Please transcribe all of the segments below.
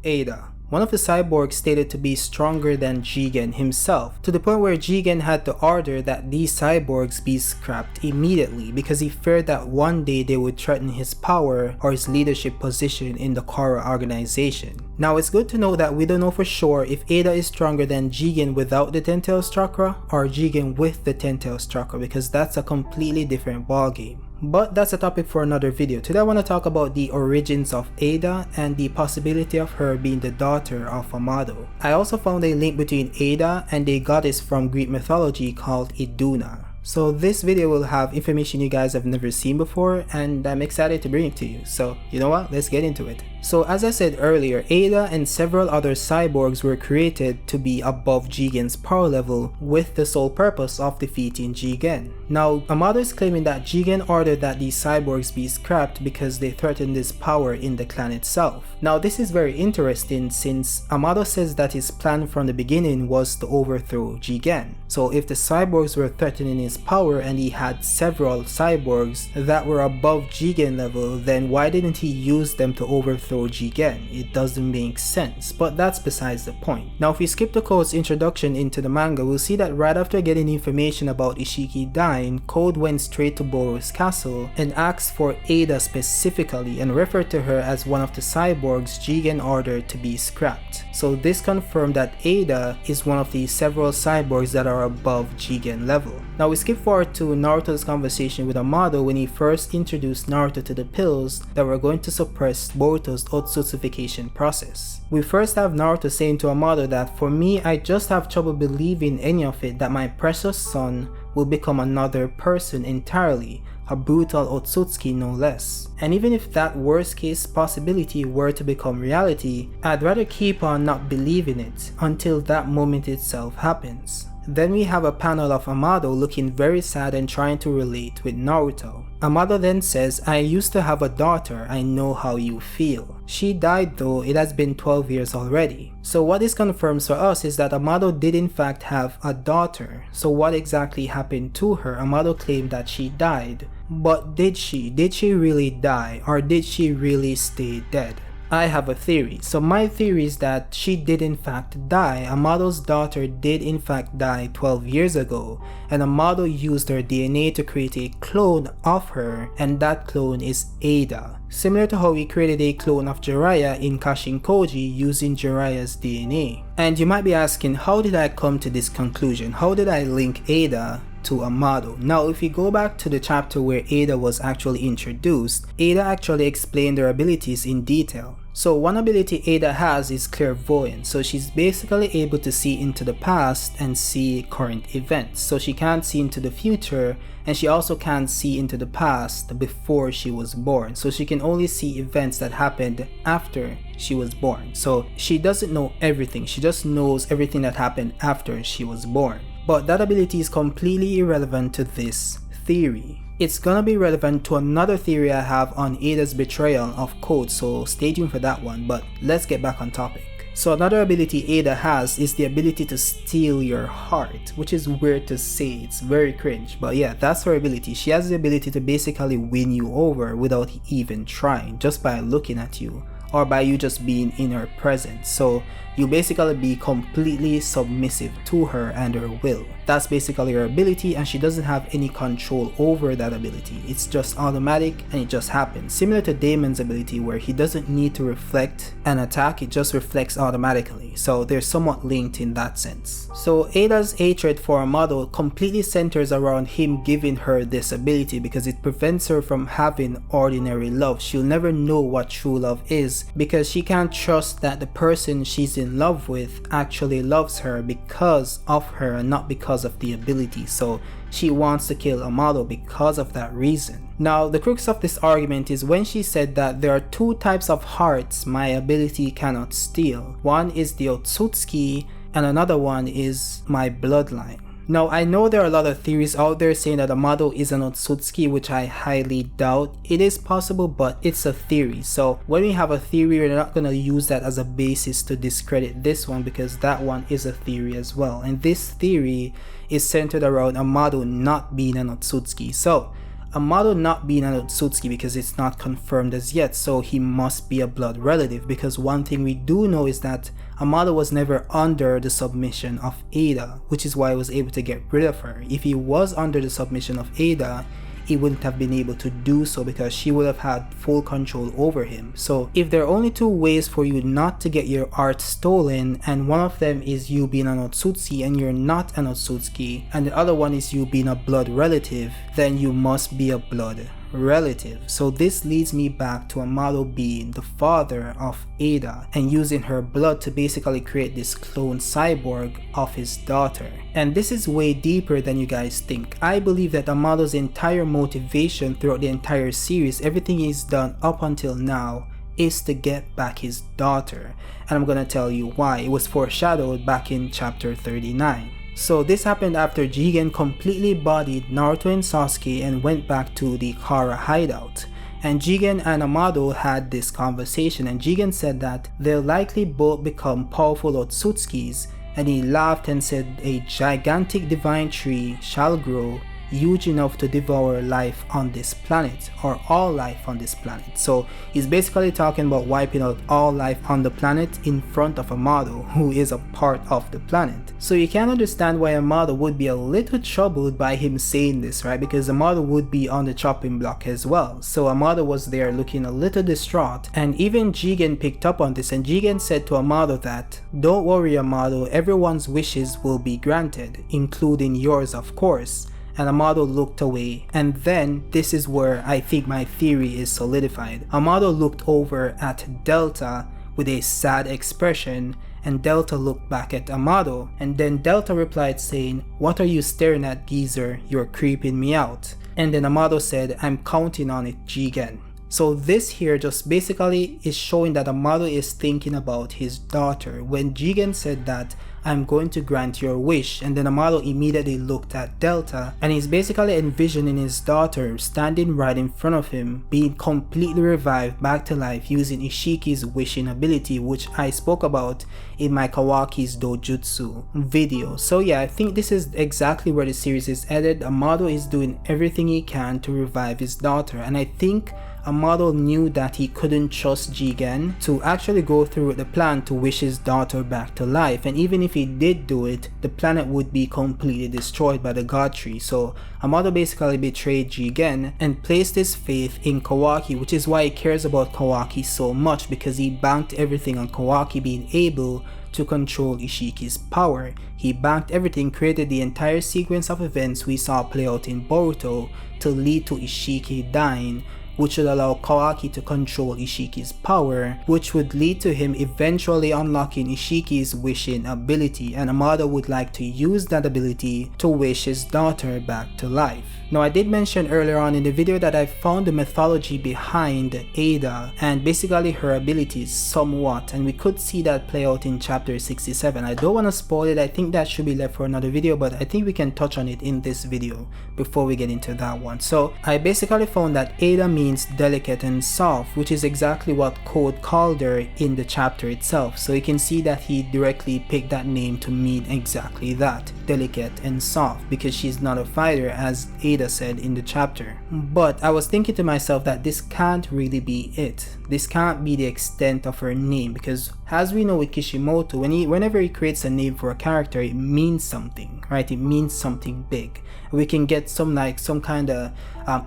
Eida, one of the cyborgs stated to be stronger than Jigen himself, to the point where Jigen had to order that these cyborgs be scrapped immediately because he feared that one day they would threaten his power or his leadership position in the Korra organization. Now it's good to know that we don't know for sure if Eida is stronger than Jigen without the 10 Tails chakra or Jigen with the 10 Tails chakra, because that's a completely different ballgame. But that's a topic for another video. Today I want to talk about the origins of Eida and the possibility of her being the daughter of Amado. I also found a link between Eida and a goddess from Greek mythology called Iduna. So this video will have information you guys have never seen before, and I'm excited to bring it to you. So you know what, let's get into it. So as I said earlier, Eida and several other cyborgs were created to be above Jigen's power level with the sole purpose of defeating Jigen. Now Amado is claiming that Jigen ordered that these cyborgs be scrapped because they threatened his power in the clan itself. Now this is very interesting since Amado says that his plan from the beginning was to overthrow Jigen. So if the cyborgs were threatening his power and he had several cyborgs that were above Jigen level, then why didn't he use them to overthrow Jigen? It doesn't make sense, but that's besides the point. Now if we skip the Code's introduction into the manga, we'll see that right after getting information about Ishiki dying, Code went straight to Boruto's castle and asked for Eida specifically and referred to her as one of the cyborgs Jigen ordered to be scrapped. So this confirmed that Eida is one of the several cyborgs that are above Jigen level. Now we skip forward to Naruto's conversation with Amado when he first introduced Naruto to the pills that were going to suppress Boruto's otsutsufication process. We first have Naruto saying to Amado that, "For me, I just have trouble believing any of it, that my precious son will become another person entirely, a brutal Otsutsuki no less. And even if that worst case possibility were to become reality, I'd rather keep on not believing it until that moment itself happens." Then we have a panel of Amado looking very sad and trying to relate with Naruto. Amado then says, "I used to have a daughter, I know how you feel. She died though, it has been 12 years already." So what this confirms for us is that Amado did in fact have a daughter. So what exactly happened to her? Amado claimed that she died. But did she? Did she really die? Or did she really stay dead? I have a theory. So my theory is that she did in fact die. Amado's daughter did in fact die 12 years ago, and Amado used her DNA to create a clone of her, and that clone is Eida. Similar to how he created a clone of Jiraiya in Kashinkoji using Jiraiya's DNA. And you might be asking, how did I come to this conclusion? How did I link Eida to Amado? Now if you go back to the chapter where Eida was actually introduced, Eida actually explained her abilities in detail. So one ability Eida has is clairvoyance, so she's basically able to see into the past and see current events. So she can't see into the future, and she also can't see into the past before she was born. So she can only see events that happened after she was born. So she doesn't know everything, she just knows everything that happened after she was born. But that ability is completely irrelevant to this theory. It's gonna be relevant to another theory I have on Eida's betrayal of Code, so stay tuned for that one, but let's get back on topic. So another ability Eida has is the ability to steal your heart, which is weird to say, it's very cringe, but yeah, that's her ability. She has the ability to basically win you over without even trying, just by looking at you, or by you just being in her presence. So you basically be completely submissive to her and her will. That's basically her ability, and she doesn't have any control over that ability. It's just automatic and it just happens. Similar to Damon's ability where he doesn't need to reflect an attack, it just reflects automatically. So they're somewhat linked in that sense. So Eida's hatred for Amado completely centers around him giving her this ability because it prevents her from having ordinary love. She'll never know what true love is because she can't trust that the person she's in love with actually loves her because of her and not because of the ability. So she wants to kill Amado because of that reason. Now the crux of this argument is when she said that there are two types of hearts my ability cannot steal. One is the Otsutsuki and another one is my bloodline. Now I know there are a lot of theories out there saying that Amado is an Otsutsuki, which I highly doubt. It is possible, but it's a theory. So when we have a theory, we're not going to use that as a basis to discredit this one because that one is a theory as well. And this theory is centered around Amado not being an Otsutsuki. So Amado not being an Otsutsuki because it's not confirmed as yet, so he must be a blood relative, because one thing we do know is that Amado was never under the submission of Eida, which is why he was able to get rid of her. If he was under the submission of Eida, he wouldn't have been able to do so because she would have had full control over him. So if there are only two ways for you not to get your art stolen, and one of them is you being an Otsutsuki and you're not an Otsutsuki, and the other one is you being a blood relative, then you must be a blood relative. So this leads me back to Amado being the father of Eida and using her blood to basically create this clone cyborg of his daughter. And this is way deeper than you guys think. I believe that Amado's entire motivation throughout the entire series, everything he's done up until now, is to get back his daughter. And I'm gonna tell you why. It was foreshadowed back in chapter 39. So this happened after Jigen completely bodied Naruto and Sasuke and went back to the Kara hideout. And Jigen and Amado had this conversation, and Jigen said that they'll likely both become powerful Otsutsukis, and he laughed and said a gigantic divine tree shall grow huge enough to devour life on this planet, or all life on this planet. So he's basically talking about wiping out all life on the planet in front of Amado, who is a part of the planet. So you can understand why Amado would be a little troubled by him saying this, right? Because Amado would be on the chopping block as well. So Amado was there looking a little distraught, and even Jigen picked up on this, and Jigen said to Amado that, "Don't worry Amado, everyone's wishes will be granted, including yours of course." And Amado looked away, and then this is where I think my theory is solidified. Amado looked over at Delta with a sad expression, and Delta looked back at Amado, and then Delta replied saying, "What are you staring at, geezer? You're creeping me out." And then Amado said, "I'm counting on it, Jigen." So this here just basically is showing that Amado is thinking about his daughter. When Jigen said that, "I'm going to grant your wish," and then Amado immediately looked at Delta, and he's basically envisioning his daughter standing right in front of him, being completely revived back to life using Ishiki's wishing ability, which I spoke about in my Kawaki's Dojutsu video. So yeah, I think this is exactly where the series is headed. Amado is doing everything he can to revive his daughter, and I think Amado knew that he couldn't trust Jigen to actually go through with the plan to wish his daughter back to life, and even if he did do it, the planet would be completely destroyed by the God Tree. So Amado basically betrayed Jigen and placed his faith in Kawaki, which is why he cares about Kawaki so much, because he banked everything on Kawaki being able to control Ishiki's power. He banked everything, created the entire sequence of events we saw play out in Boruto to lead to Ishiki dying, which would allow Kawaki to control Ishiki's power, which would lead to him eventually unlocking Ishiki's wishing ability, and Amado would like to use that ability to wish his daughter back to life. Now I did mention earlier on in the video that I found the mythology behind Eida and basically her abilities somewhat, and we could see that play out in chapter 67. I don't want to spoil it, I think that should be left for another video, but I think we can touch on it in this video before we get into that one. So I basically found that Eida means delicate and soft, which is exactly what Code called her in the chapter itself. So you can see that he directly picked that name to mean exactly that, delicate and soft, because she's not a fighter, as Eida said in the chapter. But I was thinking to myself that this can't really be it. This can't be the extent of her name, because as we know with Kishimoto, whenever he creates a name for a character, it means something, right? It means something big. We can get some kind of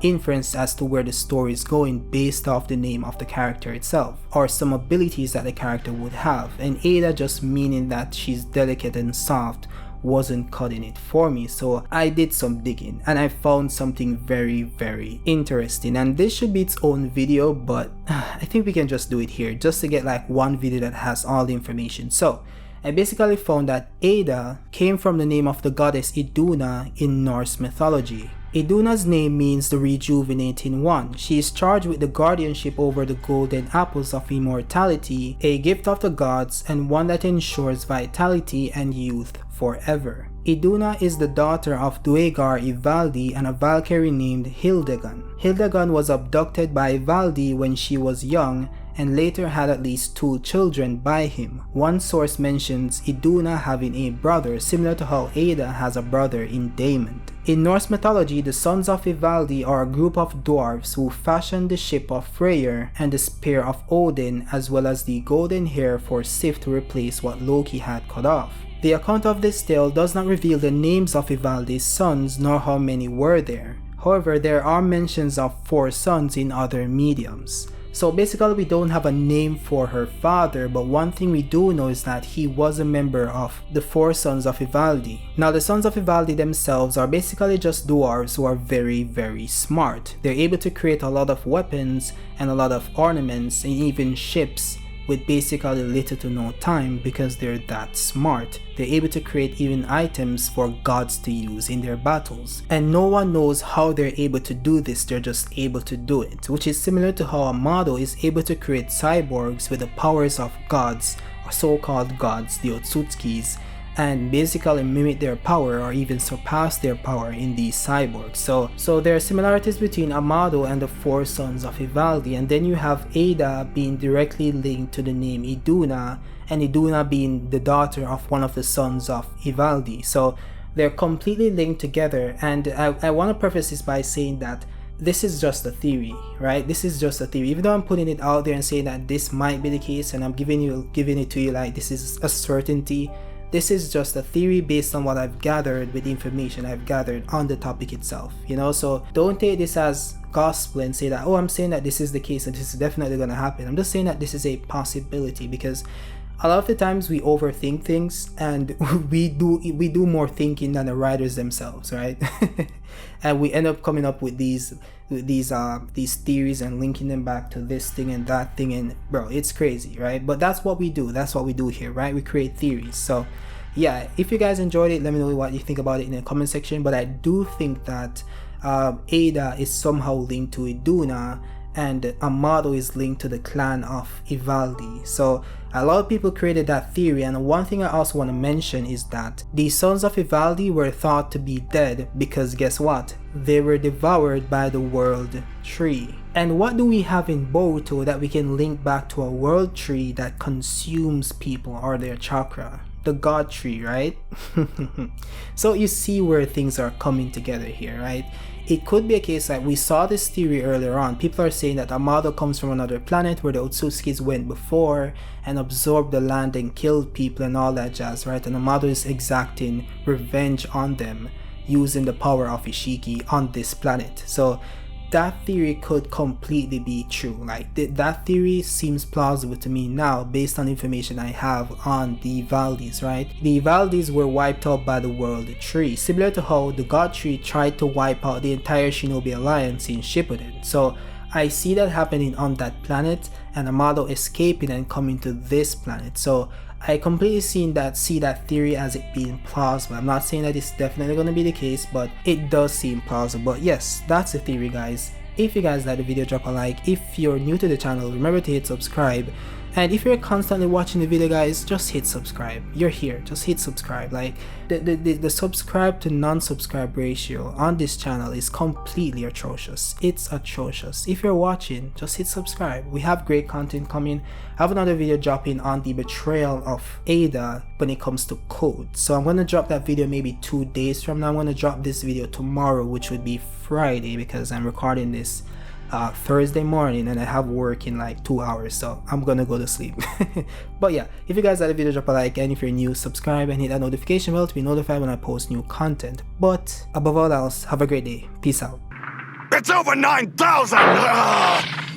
inference as to where the story is going based off the name of the character itself, or some abilities that the character would have. And Eida just meaning that she's delicate and soft wasn't cutting it for me, so I did some digging and I found something very, very interesting. And this should be its own video, but I think we can just do it here just to get like one video that has all the information. So I basically found that Eida came from the name of the goddess Iduna in Norse mythology. Iduna's name means the rejuvenating one. She is charged with the guardianship over the golden apples of immortality, a gift of the gods and one that ensures vitality and youth forever. Iduna is the daughter of Duergar Ivaldi and a Valkyrie named Hildegun. Hildegun was abducted by Ivaldi when she was young and later had at least 2 children by him. One source mentions Iduna having a brother, similar to how Eida has a brother in Daemon. In Norse mythology, the sons of Ivaldi are a group of dwarves who fashioned the ship of Freyr and the spear of Odin, as well as the golden hair for Sif to replace what Loki had cut off. The account of this tale does not reveal the names of Ivaldi's sons nor how many were there. However, there are mentions of 4 sons in other mediums. So basically we don't have a name for her father, but one thing we do know is that he was a member of the 4 sons of Ivaldi. Now the sons of Ivaldi themselves are basically just dwarves who are very smart. They're able to create a lot of weapons and a lot of ornaments and even ships with basically little to no time because they're that smart. They're able to create even items for gods to use in their battles. And no one knows how they're able to do this, they're just able to do it. Which is similar to how Amado is able to create cyborgs with the powers of gods, or so-called gods, the Otsutskis, and basically mimic their power or even surpass their power in these cyborgs. So there are similarities between Amado and the 4 sons of Ivaldi, and then you have Eida being directly linked to the name Iduna, and Iduna being the daughter of one of the sons of Ivaldi. So they're completely linked together, and I want to preface this by saying that this is just a theory, right? This is just a theory. Even though I'm putting it out there and saying that this might be the case, and I'm giving it to you like this is a certainty, this is just a theory based on what I've gathered with the information I've gathered on the topic itself, you know? So don't take this as gospel and say that, oh, I'm saying that this is the case and this is definitely going to happen. I'm just saying that this is a possibility, because a lot of the times we overthink things, and we do more thinking than the writers themselves, right? And we end up coming up with these theories and linking them back to this thing and that thing, and bro, it's crazy, right? But that's what we do here, right? We create theories. So yeah, if you guys enjoyed it, let me know what you think about it in the comment section. But I do think that Eida is somehow linked to Iduna, and Amado is linked to the clan of Ivaldi. So a lot of people created that theory, and one thing I also want to mention is that the sons of Ivaldi were thought to be dead because guess what? They were devoured by the world tree. And what do we have in Boruto that we can link back to a world tree that consumes people or their chakra? The god tree, right? So you see where things are coming together here, right? It could be a case that we saw this theory earlier on. People are saying that Amado comes from another planet where the Otsutskis went before and absorbed the land and killed people and all that jazz, right? And Amado is exacting revenge on them using the power of Ishiki on this planet. So that theory could completely be true. Like that theory seems plausible to me now based on information I have on the Ivaldis, right? The Ivaldis were wiped out by the world tree, similar to how the god tree tried to wipe out the entire Shinobi Alliance in Shippuden. So I see that happening on that planet, and Amado escaping and coming to this planet. So I completely see that theory as it being plausible. I'm not saying that it's definitely going to be the case, but it does seem plausible. But yes, that's the theory, guys. If you guys like the video, drop a like. If you're new to the channel, remember to hit subscribe. And if you're constantly watching the video, guys, just hit subscribe. You're here, just hit subscribe. Like the subscribe to non-subscribe ratio on this channel is completely atrocious. It's atrocious. If you're watching, just hit subscribe. We have great content coming. I have another video dropping on the betrayal of Eida when it comes to code. So I'm gonna drop that video maybe 2 days from now. I'm gonna drop this video tomorrow, which would be Friday, because I'm recording this Thursday morning and I have work in like 2 hours, so I'm gonna go to sleep. But yeah, if you guys like the video, drop a like, and if you're new, subscribe and hit that notification bell to be notified when I post new content. But above all else, have a great day. Peace out. It's over 9,000!